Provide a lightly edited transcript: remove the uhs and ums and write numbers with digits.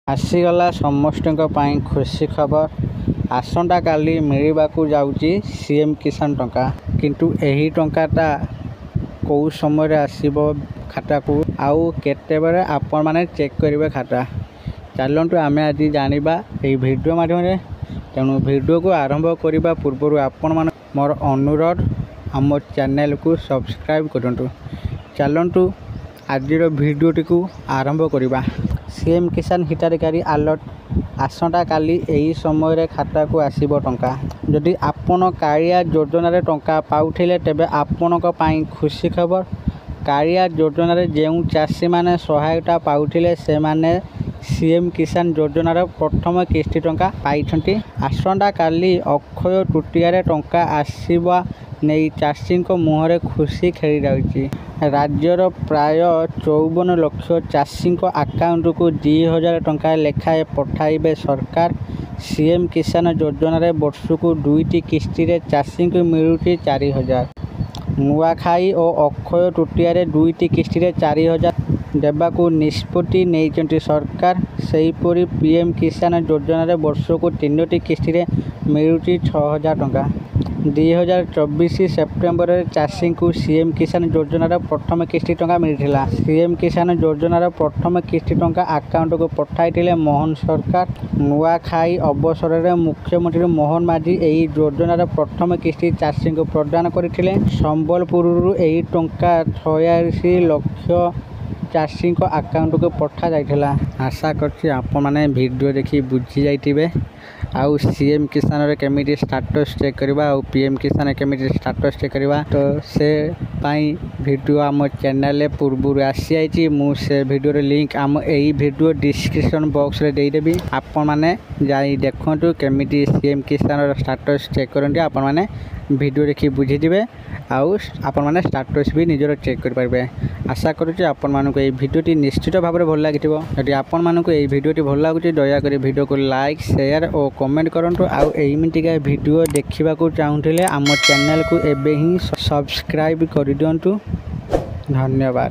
आसीगला समस्त खुशी खबर आसंता काली मिलवाकू जाउची सीएम किसान टंका किंतु एही टंकाटा कौ समय आसीबो खाता को आउ केते बेले आपण माने चेक करिवे खाता चलंतु आमे आज जानिबा एही वीडियो माध्यम रे। तेणु वीडियो को आरंभ करिबा पूर्व आपण मान मोर अनुरोध आम चैनल को सब्सक्राइब करंतु। चलंतु आजिर वीडियोटी को आरंभ करिबा। सीएम किसान हिताधिकारी अलर्ट आसंता काली एही समय खाता को आसीबो टंका। जदि आपण कालिया योजना रे टंका पाउथिले तेबे आपणक पई खुशी खबर। कालिया योजना रे जेउ चाषी माने सहायता पाउथिले से माने सीएम किसान योजना रे प्रथम किस्ती टंका पाइछंती। आसंता काली अक्षय तृतीया रे टंका आसीबा नै चाषी मुहरे खुशी खेली जाउची। राज्यर प्राय 54 लाख चाषी अकाउंट को 2000 टंका लेखाए पठाइबे सरकार। सीएम किसान योजना रे वर्ष को 2टी किस्ती रे चाषी को मिलुची 4000। नुआखाई और अक्षय तृतीया रे 2टी किस्ती रे 4000 देबाकू निष्पत्ति नेइचंती सरकार। सेहीपरि पीएम किसान योजना रे वर्ष को 3टी किस्ती रे मिलुची 6000 टंका। 2024 सेप्टेम्बर चाषी को सीएम किसान योजना रे प्रथम किस्ती टंका मिलथिला। सीएम किसान योजना रे प्रथम किस्ती टंका अकाउंट को पठाइथिले मोहन सरकार। नुआखाई अवसर रे मुख्यमंत्री मोहन माझी एही योजना रे प्रथम किस्ती चाषी को प्रदान करथिले। संबलपुर एही टंका 86 लाख चाषी अकाउंट को पठा जाइथिला। आशा करछि आपण माने वीडियो देखि बुझी जाइतिबे। आउ सीएम किसान रे केमिति स्टेटस चेक करबा आउ पीएम किसान केमिति स्टेटस चेक करबा तो से पाई वीडियो आम चैनल रे पूर्व आसी आइछि। मु से वीडियो रे लिंक आम एही वीडियो डिस्क्रिप्शन बॉक्स रे देई देबी। आपण माने जाई देखंतु केमिति सीएम किसान रे स्टेटस चेक करंती। आपण माने वीडियो देखि बुझी दिबे आउ आपण माने स्टेटस भी निजर चेक कर पारबे। आशा करूछि आपण मानको एही वीडियोटी निश्चित भाव रे भल लागिथिबो। यदि आपण मानको एही वीडियोटी भल लागुछि दया करी वीडियो को लाइक शेयर और कमेंट करंतु। आउ एमितिका वीडियो देखिबा को चाहुथिले आम चैनल को एबे ही सब्सक्राइब कर दियंतु। धन्यवाद।